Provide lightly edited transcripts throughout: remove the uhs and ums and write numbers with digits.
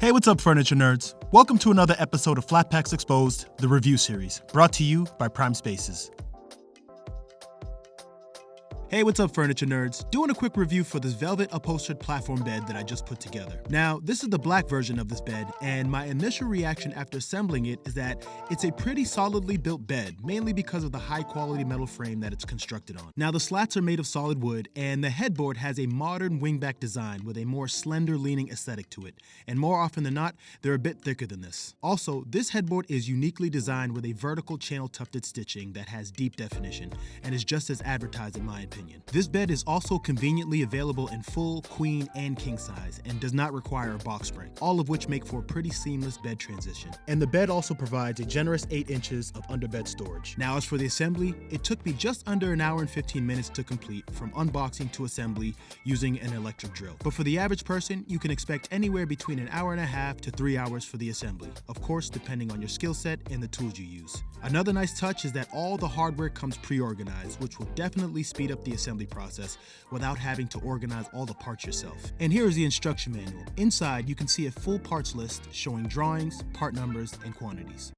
Hey, what's up, furniture nerds? Welcome to another episode of Flat Packs Exposed, the review series, brought to you by Prime Spaces. Hey, what's up, furniture nerds? Doing a quick review for this velvet upholstered platform bed that I just put together. Now, this is the black version of this bed, and my initial reaction after assembling it is that it's a pretty solidly built bed, mainly because of the high quality metal frame that it's constructed on. Now, the slats are made of solid wood, and the headboard has a modern wingback design with a more slender leaning aesthetic to it, and more often than not, they're a bit thicker than this. Also, this headboard is uniquely designed with a vertical channel tufted stitching that has deep definition, and is just as advertised in my opinion. This bed is also conveniently available in full, queen, and king size, and does not require a box spring, all of which make for a pretty seamless bed transition. And the bed also provides a generous 8 inches of underbed storage. Now, as for the assembly, it took me just under an hour and 15 minutes to complete, from unboxing to assembly using an electric drill. But for the average person, you can expect anywhere between an hour and a half to 3 hours for the assembly, of course depending on your skill set and the tools you use. Another nice touch is that all the hardware comes pre-organized, which will definitely speed up the assembly process without having to organize all the parts yourself. And here is the instruction manual. Inside, you can see a full parts list showing drawings, part numbers, and quantities.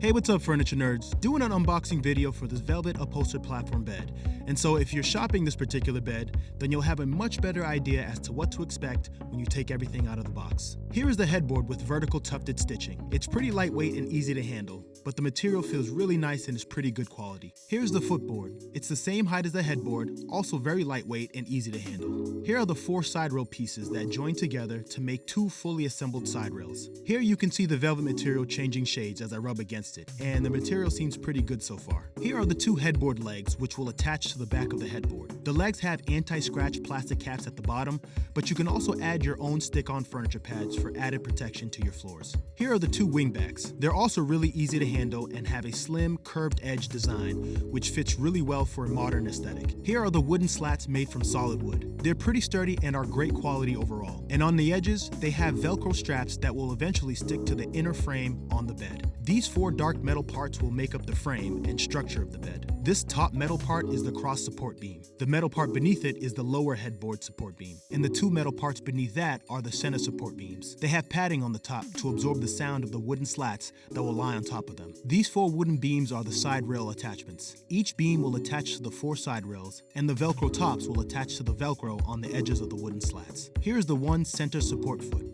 Hey, what's up, furniture nerds? Doing an unboxing video for this velvet upholstered platform bed. And so if you're shopping this particular bed, then you'll have a much better idea as to what to expect when you take everything out of the box. Here is the headboard with vertical tufted stitching. It's pretty lightweight and easy to handle, but the material feels really nice and is pretty good quality. Here's the footboard. It's the same height as the headboard, also very lightweight and easy to handle. Here are the 4 side rail pieces that join together to make 2 fully assembled side rails. Here you can see the velvet material changing shades as I rub against it, and the material seems pretty good so far. Here are the 2 headboard legs, which will attach to the back of the headboard. The legs have anti-scratch plastic caps at the bottom, but you can also add your own stick-on furniture pads for added protection to your floors. Here are the 2 wingbacks. They're also really easy to handle and have a slim, curved edge design, which fits really well for a modern aesthetic. Here are the wooden slats made from solid wood. They're pretty sturdy and are great quality overall. And on the edges, they have Velcro straps that will eventually stick to the inner frame on the bed. These 4 dark metal parts will make up the frame and structure of the bed. This top metal part is the cross support beam. The metal part beneath it is the lower headboard support beam. And the 2 metal parts beneath that are the center support beams. They have padding on the top to absorb the sound of the wooden slats that will lie on top of them. These 4 wooden beams are the side rail attachments. Each beam will attach to the 4 side rails, and the Velcro tops will attach to the Velcro on the edges of the wooden slats. Here's the 1 center support foot.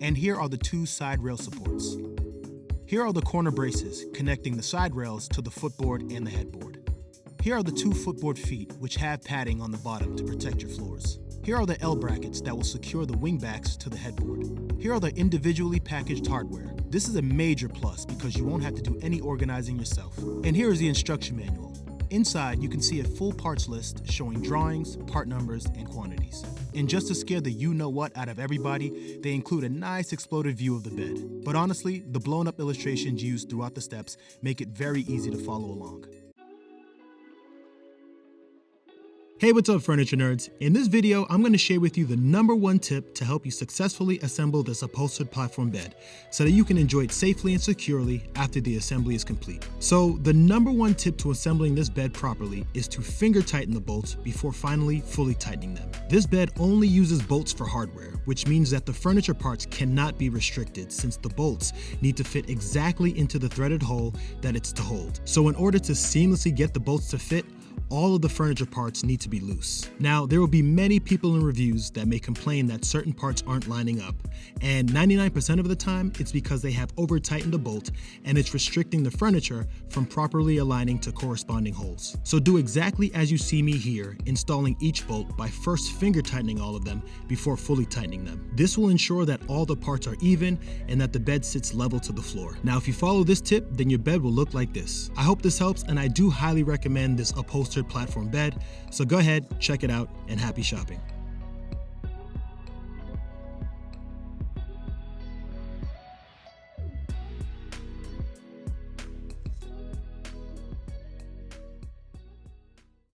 And here are the 2 side rail supports. Here are the corner braces connecting the side rails to the footboard and the headboard. Here are the 2 footboard feet, which have padding on the bottom to protect your floors. Here are the L brackets that will secure the wingbacks to the headboard. Here are the individually packaged hardware. This is a major plus because you won't have to do any organizing yourself. And here is the instruction manual. Inside, you can see a full parts list showing drawings, part numbers, and quantities. And just to scare the you-know-what out of everybody, they include a nice exploded view of the bed. But honestly, the blown-up illustrations used throughout the steps make it very easy to follow along. Hey, what's up, furniture nerds? In this video, I'm going to share with you the #1 tip to help you successfully assemble this upholstered platform bed so that you can enjoy it safely and securely after the assembly is complete. So the #1 tip to assembling this bed properly is to finger tighten the bolts before finally fully tightening them. This bed only uses bolts for hardware, which means that the furniture parts cannot be restricted since the bolts need to fit exactly into the threaded hole that it's to hold. So in order to seamlessly get the bolts to fit, all of the furniture parts need to be loose. Now, there will be many people in reviews that may complain that certain parts aren't lining up, and 99% of the time, it's because they have over-tightened a bolt and it's restricting the furniture from properly aligning to corresponding holes. So do exactly as you see me here, installing each bolt by first finger tightening all of them before fully tightening them. This will ensure that all the parts are even and that the bed sits level to the floor. Now, if you follow this tip, then your bed will look like this. I hope this helps, and I do highly recommend this upholstered platform bed, so go ahead, check it out, and happy shopping.